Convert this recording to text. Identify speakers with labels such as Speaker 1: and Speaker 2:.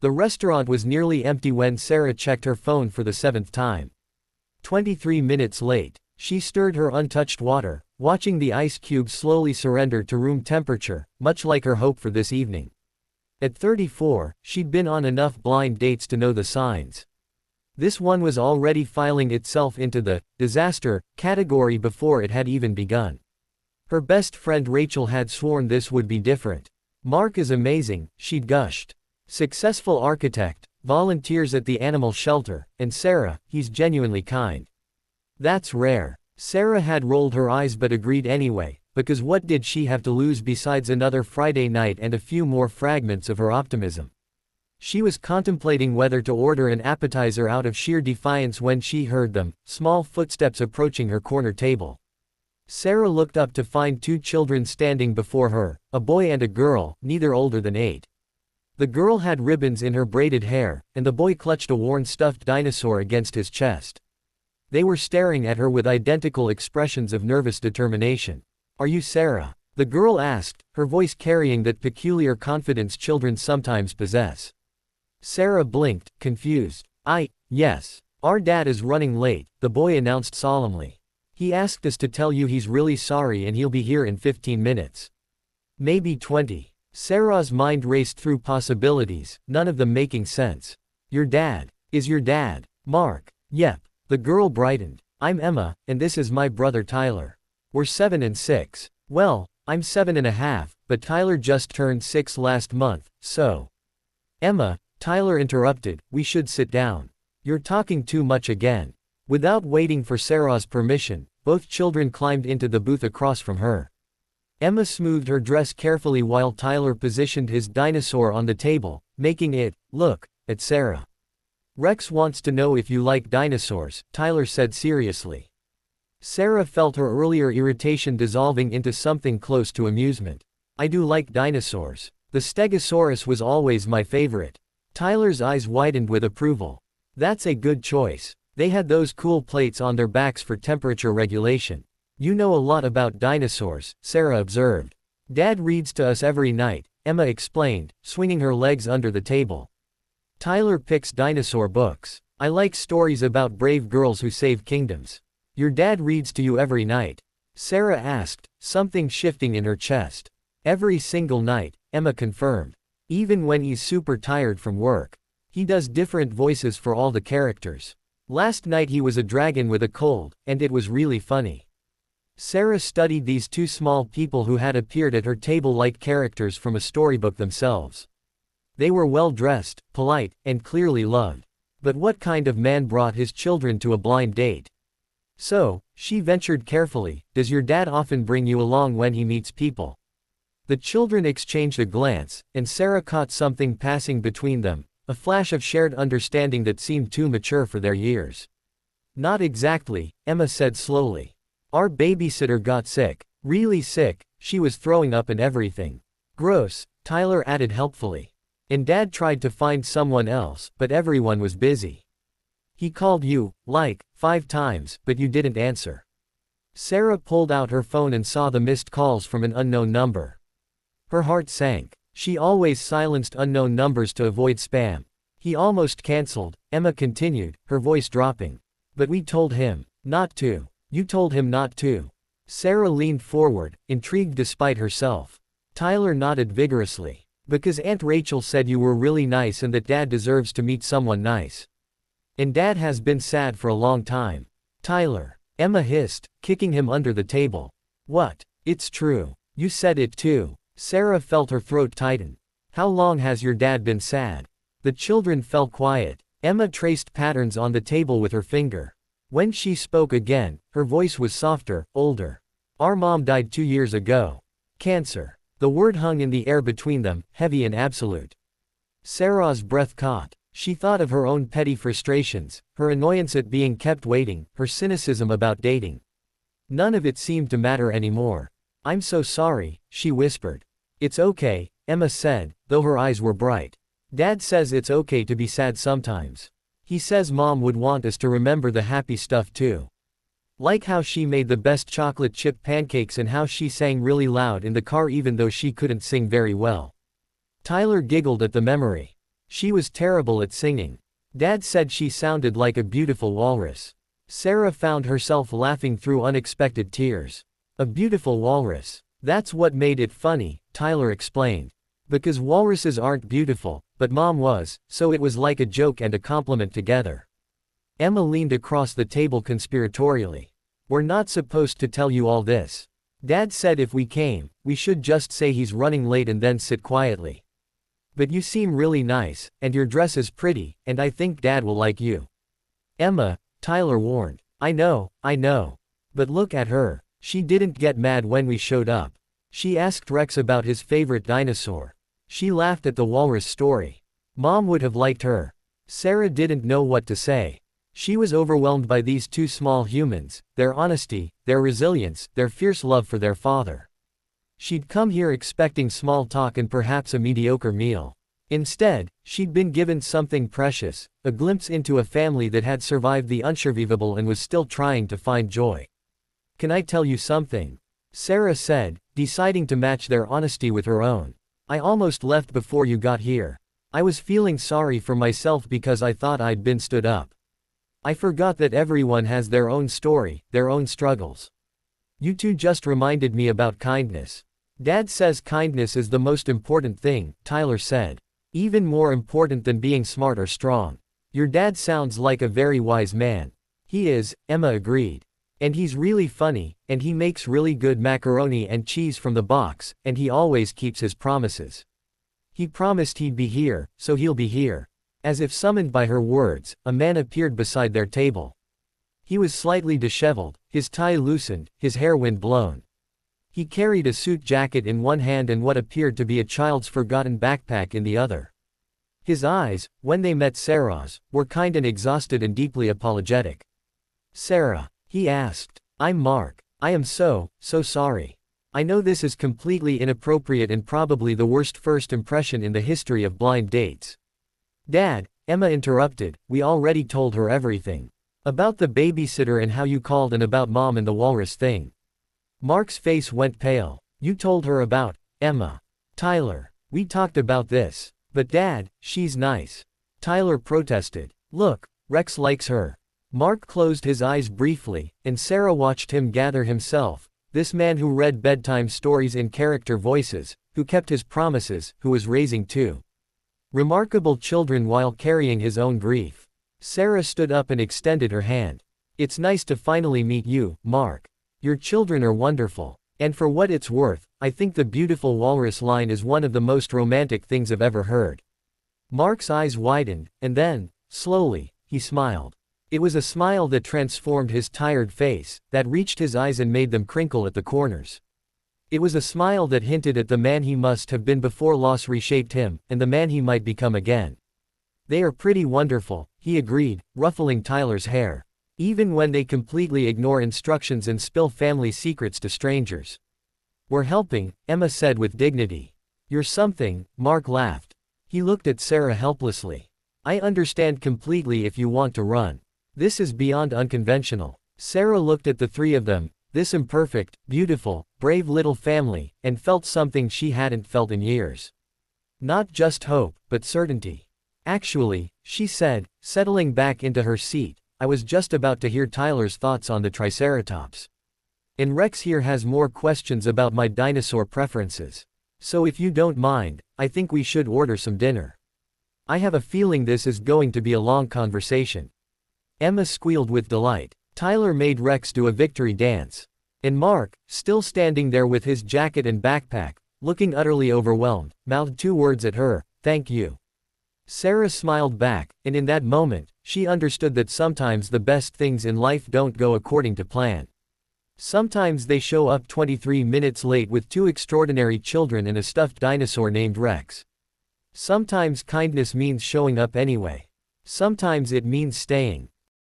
Speaker 1: The restaurant was nearly empty when Sarah checked her phone for the 7th time. 23 minutes late. She stirred her untouched water, watching the ice cubes slowly surrender to room temperature, much like her hope for this evening. At 34, she'd been on enough blind dates to know the signs. This one was already filing itself into the disaster category before it had even begun. Her best friend Rachel had sworn this would be different. Mark is amazing, she'd gushed. Successful architect, volunteers at the animal shelter, and Sarah, he's genuinely kind. That's rare. Sarah had rolled her eyes but agreed anyway, because what did she have to lose besides another Friday night and a few more fragments of her optimism? She was contemplating whether to order an appetizer out of sheer defiance when she heard them, small footsteps approaching her corner table. Sarah looked up to find 2 children standing before her, a boy and a girl, neither older than 8. The girl had ribbons in her braided hair, and the boy clutched a worn stuffed dinosaur against his chest. They were staring at her with identical expressions of nervous determination. "Are you Sarah?" the girl asked, her voice carrying that peculiar confidence children sometimes possess. Sarah blinked, confused. Yes. Our dad is running late," the boy announced solemnly. "He asked us to tell you he's really sorry and he'll be here in 15 minutes. Maybe 20. Sarah's mind raced through possibilities, none of them making sense. "Your dad. Is your dad Mark?" "Yep." The girl brightened. "I'm Emma, and this is my brother Tyler. We're 7 and 6. Well, I'm 7.5, but Tyler just turned 6 last month, so." "Emma," Tyler interrupted, "we should sit down. You're talking too much again." Without waiting for Sarah's permission, both children climbed into the booth across from her. Emma smoothed her dress carefully while Tyler positioned his dinosaur on the table, making it look at Sarah. "Rex wants to know if you like dinosaurs," Tyler said seriously. Sarah felt her earlier irritation dissolving into something close to amusement. "I do like dinosaurs. The Stegosaurus was always my favorite." Tyler's eyes widened with approval. "That's a good choice. They had those cool plates on their backs for temperature regulation." "You know a lot about dinosaurs," Sarah observed. "Dad reads to us every night," Emma explained, swinging her legs under the table. "Tyler picks dinosaur books. I like stories about brave girls who save kingdoms." "Your dad reads to you every night?" Sarah asked, something shifting in her chest. "Every single night," Emma confirmed. "Even when he's super tired from work. He does different voices for all the characters. Last night he was a dragon with a cold, and it was really funny." Sarah studied these 2 small people who had appeared at her table like characters from a storybook themselves. They were well dressed, polite, and clearly loved. But what kind of man brought his children to a blind date? "So," she ventured carefully, "does your dad often bring you along when he meets people?" The children exchanged a glance, and Sarah caught something passing between them, a flash of shared understanding that seemed too mature for their years. "Not exactly," Emma said slowly. "Our babysitter got sick. Really sick, she was throwing up and everything." "Gross," Tyler added helpfully. "And Dad tried to find someone else, but everyone was busy. He called you, like, 5 times, but you didn't answer." Sarah pulled out her phone and saw the missed calls from an unknown number. Her heart sank. She always silenced unknown numbers to avoid spam. "He almost cancelled," Emma continued, her voice dropping. "But we told him not to." "You told him not to?" Sarah leaned forward, intrigued despite herself. Tyler nodded vigorously. "Because Aunt Rachel said you were really nice and that Dad deserves to meet someone nice. And Dad has been sad for a long time." "Tyler," Emma hissed, kicking him under the table. "What? It's true. You said it too." Sarah felt her throat tighten. "How long has your dad been sad?" The children fell quiet. Emma traced patterns on the table with her finger. When she spoke again, her voice was softer, older. "Our mom died 2 years ago. Cancer." The word hung in the air between them, heavy and absolute. Sarah's breath caught. She thought of her own petty frustrations, her annoyance at being kept waiting, her cynicism about dating. None of it seemed to matter anymore. "I'm so sorry," she whispered. "It's okay," Emma said, though her eyes were bright. "Dad says it's okay to be sad sometimes. He says Mom would want us to remember the happy stuff too. Like how she made the best chocolate chip pancakes and how she sang really loud in the car even though she couldn't sing very well." Tyler giggled at the memory. She was terrible at singing. Dad said she sounded like a beautiful walrus. Sarah found herself laughing through unexpected tears. A beautiful walrus. That's what made it funny, Tyler explained. Because walruses aren't beautiful, but Mom was, so it was like a joke and a compliment together. Emma leaned across the table conspiratorially. We're not supposed to tell you all this. Dad said if we came, we should just say he's running late and then sit quietly. But you seem really nice, and your dress is pretty, and I think Dad will like you. Emma, Tyler warned. I know. But look at her. She didn't get mad when we showed up. She asked Rex about his favorite dinosaur. She laughed at the walrus story. Mom would have liked her. Sarah didn't know what to say. She was overwhelmed by these two small humans, their honesty, their resilience, their fierce love for their father. She'd come here expecting small talk and perhaps a mediocre meal. Instead, she'd been given something precious, a glimpse into a family that had survived the unsurvivable and was still trying to find joy. Can I tell you something? Sarah said, deciding to match their honesty with her own. I almost left before you got here. I was feeling sorry for myself because I thought I'd been stood up. I forgot that everyone has their own story, their own struggles. You two just reminded me about kindness. Dad says kindness is the most important thing, Tyler said. Even more important than being smart or strong. Your dad sounds like a very wise man. He is, Emma agreed. And he's really funny, and he makes really good macaroni and cheese from the box, and he always keeps his promises. He promised he'd be here, so he'll be here. As if summoned by her words, a man appeared beside their table. He was slightly disheveled, his tie loosened, his hair wind-blown. He carried a suit jacket in one hand and what appeared to be a child's forgotten backpack in the other. His eyes, when they met Sarah's, were kind and exhausted and deeply apologetic. Sarah, he asked. I'm Mark. I am so sorry. I know this is completely inappropriate and probably the worst first impression in the history of blind dates. Dad, Emma interrupted, we already told her everything. About the babysitter and how you called and about Mom and the walrus thing. Mark's face went pale. You told her about Emma. Tyler, we talked about this. But Dad, she's nice. Tyler protested. Look, Rex likes her. Mark closed his eyes briefly, and Sarah watched him gather himself, this man who read bedtime stories in character voices, who kept his promises, who was raising two remarkable children while carrying his own grief. Sarah stood up and extended her hand. It's nice to finally meet you, Mark. Your children are wonderful. And for what it's worth, I think the beautiful walrus line is one of the most romantic things I've ever heard. Mark's eyes widened, and then, slowly, he smiled. It was a smile that transformed his tired face, that reached his eyes and made them crinkle at the corners. It was a smile that hinted at the man he must have been before loss reshaped him, and the man he might become again. They are pretty wonderful, he agreed, ruffling Tyler's hair. Even when they completely ignore instructions and spill family secrets to strangers. We're helping, Emma said with dignity. You're something, Mark laughed. He looked at Sarah helplessly. I understand completely if you want to run. This is beyond unconventional. Sarah looked at the three of them, this imperfect, beautiful, brave little family, and felt something she hadn't felt in years. Not just hope, but certainty. Actually, she said, settling back into her seat, I was just about to hear Tyler's thoughts on the Triceratops. And Rex here has more questions about my dinosaur preferences. So if you don't mind, I think we should order some dinner. I have a feeling this is going to be a long conversation. Emma squealed with delight. Tyler made Rex do a victory dance. And Mark, still standing there with his jacket and backpack, looking utterly overwhelmed, mouthed two words at her, thank you. Sarah smiled back, and in that moment, she understood that sometimes the best things in life don't go according to plan. Sometimes they show up 23 minutes late with two extraordinary children and a stuffed dinosaur named Rex. Sometimes kindness means showing up anyway. Sometimes it means staying.